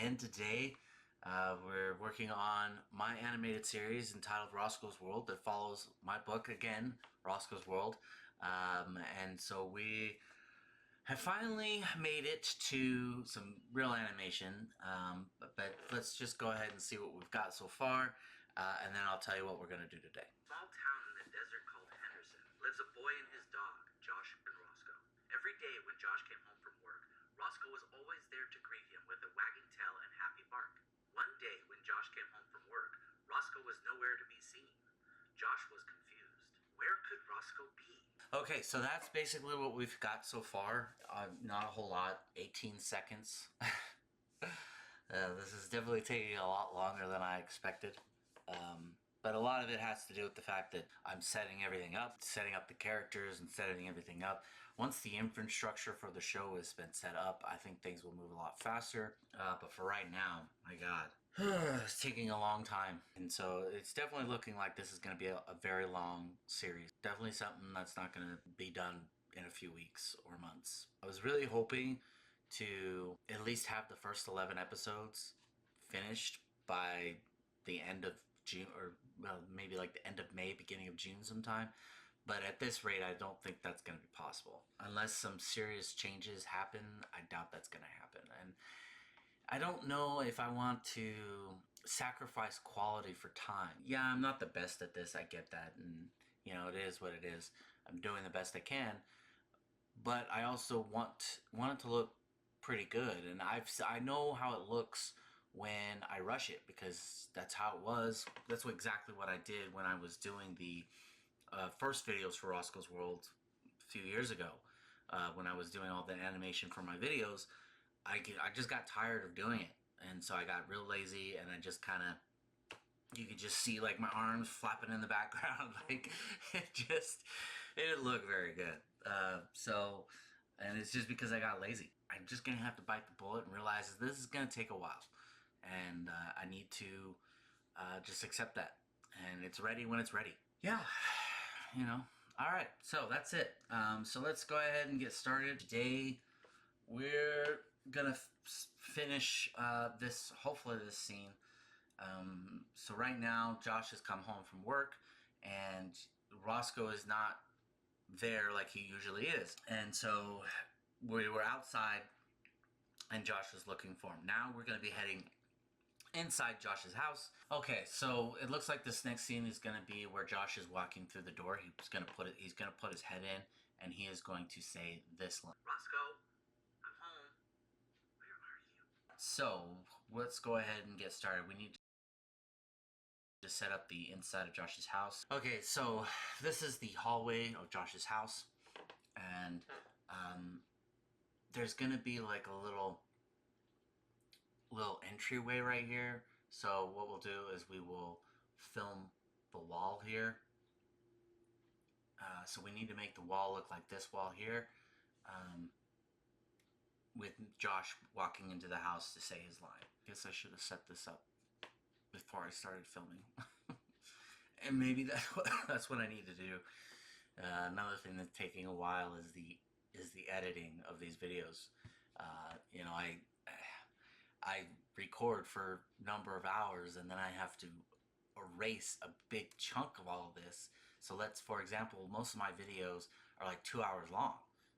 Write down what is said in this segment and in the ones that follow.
again today. We're working on my animated series entitled Roscoe's World that follows my book again, Roscoe's World. And so we have finally made it to some real animation, but let's just go ahead and see what we've got so far, and then I'll tell you what we're going to do today. Small town in the desert called Henderson lives a boy and his dog, Josh and Roscoe. Every day when Josh came home from work, Roscoe was always there to greet him with a wagging tail and happy bark. One day when Josh came home from work, Roscoe was nowhere to be seen. Josh was confused. Where could Roscoe be? Okay, so that's basically what we've got so far. Not a whole lot, 18 seconds. This is definitely taking a lot longer than I expected. But a lot of it has to do with the fact that I'm setting everything up, setting up the characters and setting everything up. Once the infrastructure for the show has been set up, I think things will move a lot faster. But for right now, my God, it's taking a long time. And so it's definitely looking like this is going to be a very long series. Definitely something that's not going to be done in a few weeks or months. I was really hoping to at least have the first 11 episodes finished by the end of June, or well, maybe like the end of May, beginning of June sometime. But at this rate, I don't think that's going to be possible. Unless some serious changes happen, I doubt that's going to happen. And I don't know if I want to sacrifice quality for time. Yeah, I'm not the best at this, I get that. And, you know, it is what it is. I'm doing the best I can. But I also want it to look pretty good. And I know how it looks when I rush it, because that's how it was. That's exactly what I did when I was doing the first videos for Roscoe's World a few years ago. When I was doing all the animation for my videos, I just got tired of doing it. And so I got real lazy, and I just kind of, you could just see like my arms flapping in the background. Like it didn't look very good. And it's just because I got lazy. I'm just going to have to bite the bullet and realize that this is going to take a while. And I need to just accept that. And it's ready when it's ready. Yeah, you know. All right, so that's it. So let's go ahead and get started. Today, we're going to finish hopefully this scene. So right now, Josh has come home from work, and Roscoe is not there like he usually is. And so we were outside, and Josh was looking for him. Now we're going to be heading inside Josh's house. Okay, so it looks like this next scene is going to be where Josh is walking through the door. He's going to put his head in, and he is going to say this line. Roscoe, I'm home. Where are you? So let's go ahead and get started. We need to set up the inside of Josh's house. Okay, so this is the hallway of Josh's house, and there's going to be like a little entryway right here. So what we'll do is we will film the wall here. So we need to make the wall look like this wall here, with Josh walking into the house to say his line. I guess I should have set this up before I started filming. And maybe that's what I need to do. Another thing that's taking a while is the editing of these videos. You know, I record for a number of hours, and then I have to erase a big chunk of all of this. So for example, most of my videos are like 2 hours long,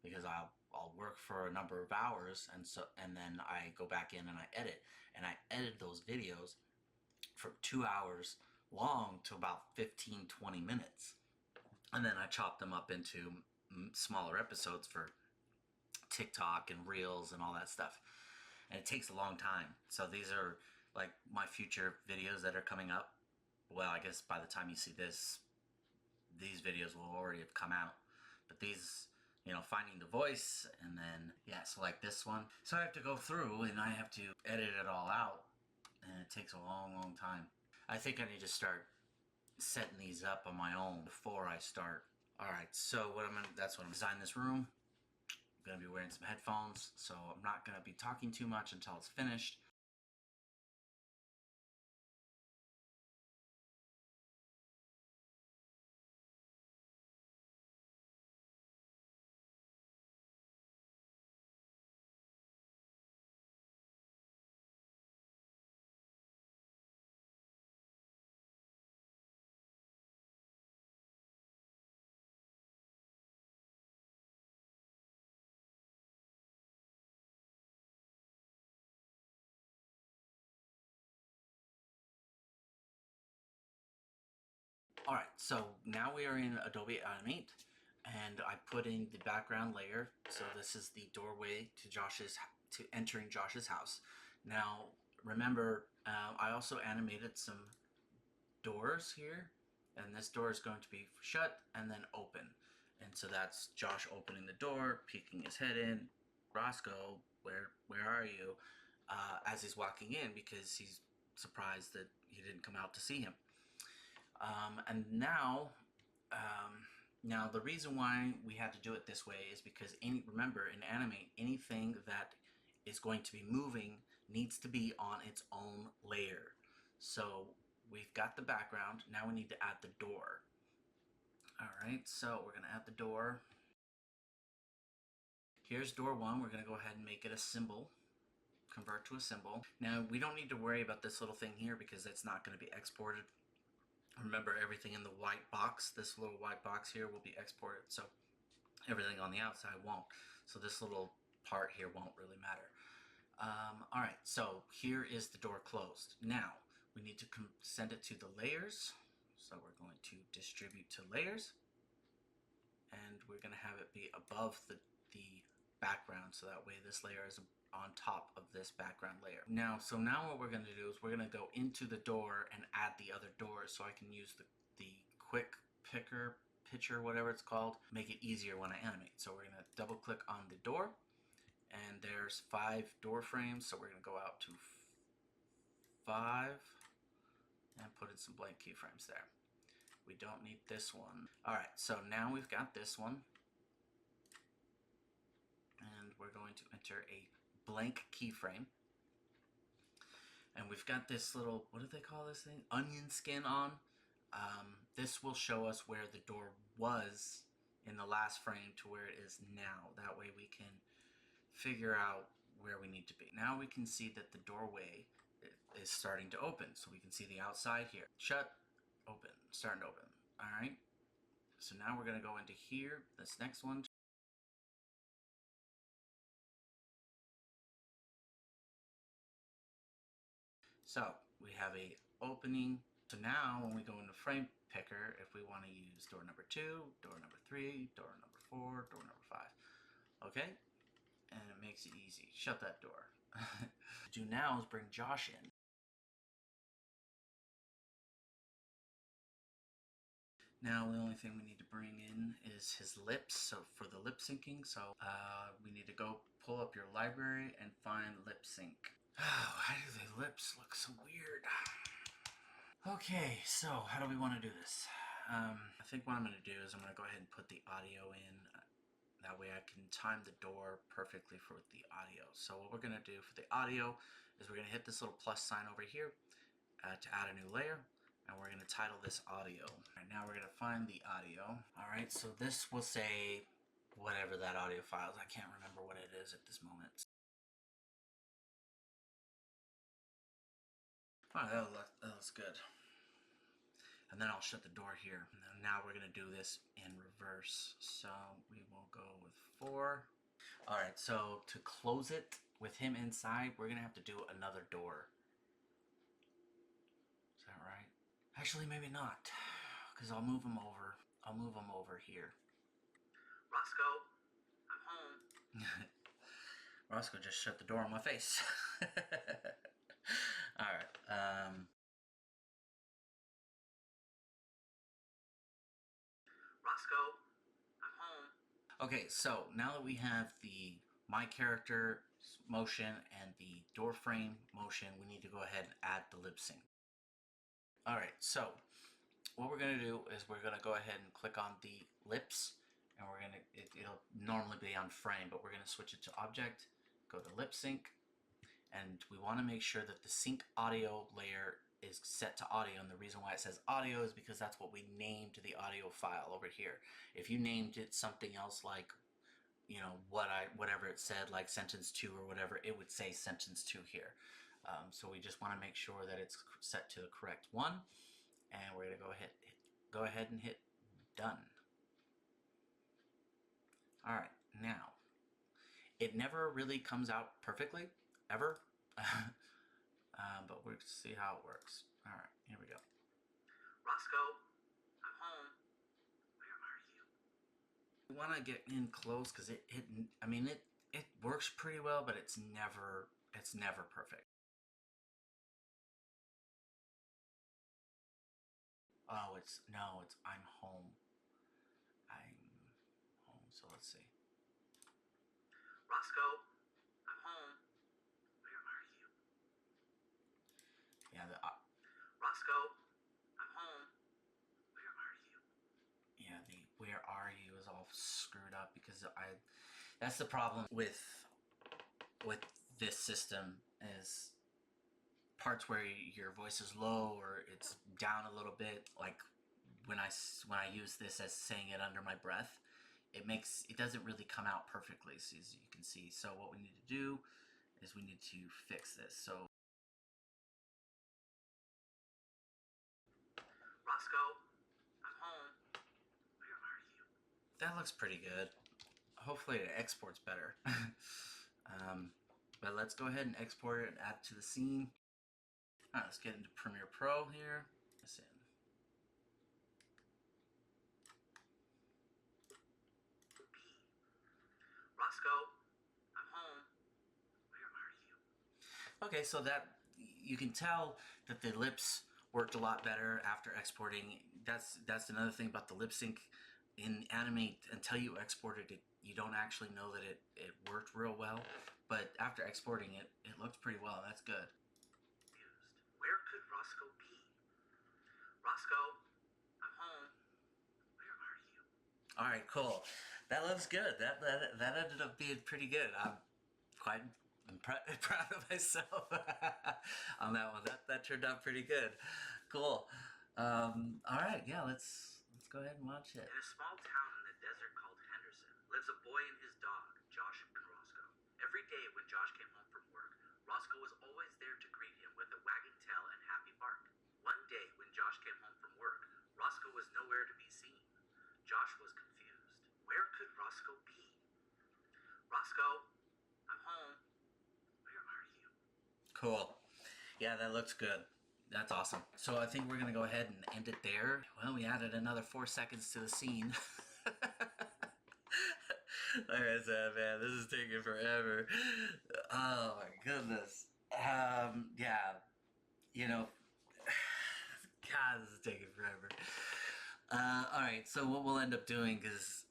because I'll work for a number of hours, and then I go back in and I edit those videos from 2 hours long to about 15-20 minutes, and then I chop them up into smaller episodes for TikTok and Reels and all that stuff. And it takes a long time. So these are like my future videos that are coming up. Well, I guess by the time you see this, these videos will already have come out. But these, you know, finding the voice, and then, yeah, so like this one. So I have to go through and I have to edit it all out. And it takes a long, long time. I think I need to start setting these up on my own before I start. Alright, so that's what I'm designing this room. I'm going to be wearing some headphones, so I'm not going to be talking too much until it's finished. Alright, so now we are in Adobe Animate, and I put in the background layer. So this is the doorway to entering Josh's house. Now, remember, I also animated some doors here, and this door is going to be shut and then open. And so that's Josh opening the door, peeking his head in. Roscoe, where are you? As he's walking in, because he's surprised that he didn't come out to see him. And now, now the reason why we had to do it this way is because remember, in Animate, anything that is going to be moving needs to be on its own layer. So we've got the background. Now we need to add the door. All right, so we're going to add the door. Here's door one. We're going to go ahead and make it a symbol. Convert to a symbol. Now we don't need to worry about this little thing here because it's not going to be exported. Remember, everything in the white box, this little white box here, will be exported, so everything on the outside won't. So this little part here won't really matter. Alright, so here is the door closed. Now, we need to send it to the layers. So we're going to distribute to layers. And we're going to have it be above the background, so that way this layer is on top of this background layer. Now what we're going to do is we're going to go into the door and add the other doors, so I can use the quick picture, whatever it's called, make it easier when I animate. So we're going to double click on the door, and there's 5 door frames, so we're going to go out to 5 and put in some blank keyframes there. We don't need this one. Alright, so now we've got this one, and we're going to enter a blank keyframe. And we've got this little, what do they call this thing? Onion skin on. This will show us where the door was in the last frame to where it is now. That way we can figure out where we need to be. Now we can see that the doorway is starting to open. So we can see the outside here. Shut, open, starting to open. All right. So now we're going to go into here, this next one. So we have a opening. So now when we go into frame picker, if we want to use door number 2, door number 3, door number 4, door number 5. Okay? And it makes it easy. Shut that door. Do now is bring Josh in. Now the only thing we need to bring in is his lips, so for the lip syncing. So we need to go pull up your library and find lip sync. Oh, why do the lips look so weird? Okay, so how do we want to do this? I think what I'm going to do is I'm going to go ahead and put the audio in. That way I can time the door perfectly for the audio. So what we're going to do for the audio is we're going to hit this little plus sign over here to add a new layer. And we're going to title this audio. All right, now we're going to find the audio. All right, so this will say whatever that audio file is. I can't remember what it is at this moment. Oh, that looks good. And then I'll shut the door here. And now we're going to do this in reverse. So we will go with 4. All right, so to close it with him inside, we're going to have to do another door. Is that right? Actually, maybe not, because I'll move him over. I'll move him over here. Roscoe, I'm home. Roscoe just shut the door on my face. All right. Roscoe, I'm home. Okay, so now that we have the my character motion and the door frame motion, we need to go ahead and add the lip sync. All right, so what we're going to do is we're going to go ahead and click on the lips, and we're going to, it'll normally be on frame, but we're going to switch it to object, go to lip sync, and we want to make sure that the sync audio layer is set to audio. And the reason why it says audio is because that's what we named the audio file over here. If you named it something else, like, you know, whatever it said, like sentence 2 or whatever, it would say sentence 2 here. So we just want to make sure that it's set to the correct one, and we're going to go ahead and hit done. All right, now it never really comes out perfectly ever. But we'll see how it works. All right, here we go. Roscoe, I want to get in close because I mean, it works pretty well, but it's never perfect. Oh, it's I'm home. I'm home. So let's see. Roscoe, I'm home. Where are you? Yeah, Roscoe, I'm home. Where are you? yeah, the where are you is all screwed up because that's the problem with this system is parts where your voice is low or it's down a little bit, like when I use this as saying it under my breath, it doesn't really come out perfectly, so as you can see. So what we need to do is we need to fix this. So Roscoe, I'm home. Where are you? that looks pretty good. Hopefully it exports better. But let's go ahead and export it and add it to the scene. All right, let's get into Premiere Pro here. Let's in. Roscoe, I'm home. Where are you? Okay, so that you can tell that the lips worked a lot better after exporting. That's another thing about the lip sync in Animate. Until you exported it, you don't actually know that it worked real well. But after exporting it, it looked pretty well. That's good. Where could Roscoe be? Roscoe, I'm home. Where are you? All right, cool. That looks good. That ended up being pretty good. I'm quite proud of myself on that one. That turned out pretty good. Cool. All right, yeah. Let's go ahead and watch it. In a small town in the desert called Henderson lives a boy and his dog, Josh and Roscoe. Every day when Josh came home from work, Roscoe was always there to greet him with a wagging tail and happy bark. One day when Josh came home from work, Roscoe was nowhere to be seen. Josh was confused. Where could Roscoe be? Roscoe, I'm home. Where are you? Cool. Yeah, that looks good. That's awesome. So I think we're gonna go ahead and end it there. Well, we added another 4 seconds to the scene. Like I said, man, this is taking forever. Oh my goodness. Yeah, you know, God, this is taking forever. All right, so what we'll end up doing is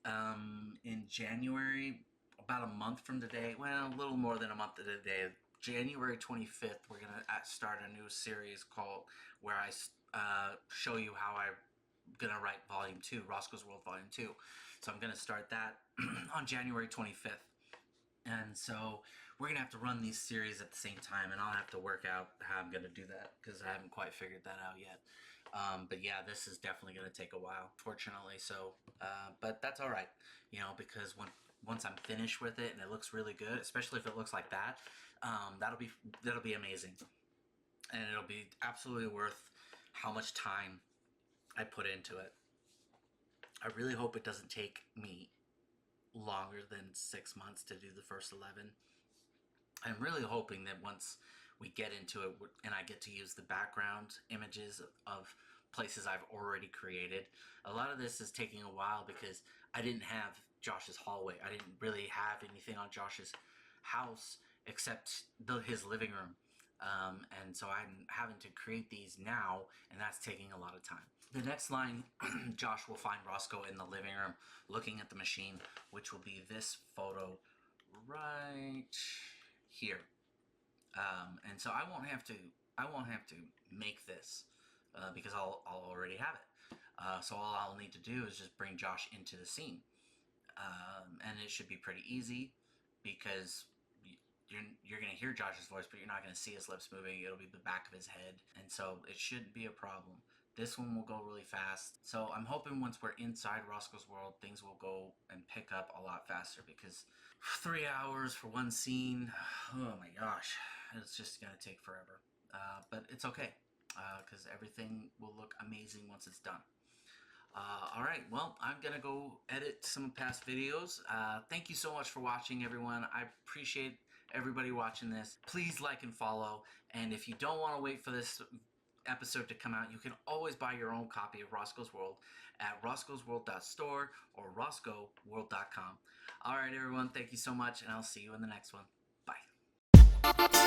in January, about a month from today, well, a little more than a month to today, January 25th, we're going to start a new series called where I show you how I'm going to write Volume 2, Roscoe's World Volume 2. So I'm going to start that on January 25th. And so we're going to have to run these series at the same time, and I'll have to work out how I'm going to do that because I haven't quite figured that out yet. But yeah, this is definitely going to take a while, fortunately. So, but that's all right, because once I'm finished with it and it looks really good, especially if it looks like that, that'll be amazing, and it'll be absolutely worth how much time I put into it. I really hope it doesn't take me longer than 6 months to do the first 11. I'm really hoping that once we get into it and I get to use the background images of places I've already created. A lot of this is taking a while because I didn't have Josh's hallway. I didn't really have anything on Josh's house except his living room. And so I'm having to create these now, and that's taking a lot of time. The next line, Josh will find Roscoe in the living room looking at the machine, which will be this photo right here. And so I won't have to make this because I'll already have it. So all I'll need to do is just bring Josh into the scene, and it should be pretty easy because you're gonna hear Josh's voice, but you're not gonna see his lips moving. It'll be the back of his head, and so it shouldn't be a problem. This one will go really fast. So I'm hoping once we're inside Roscoe's world, things will go and pick up a lot faster because 3 hours for one scene, oh my gosh, it's just gonna take forever. But it's okay because everything will look amazing once it's done. All right, well, I'm gonna go edit some past videos. Thank you so much for watching, everyone. I appreciate everybody watching this. Please like and follow, and if you don't want to wait for this episode to come out, you can always buy your own copy of Roscoe's World at roscoesworld.store or roscoeworld.com. All right, everyone, thank you so much, and I'll see you in the next one. Bye.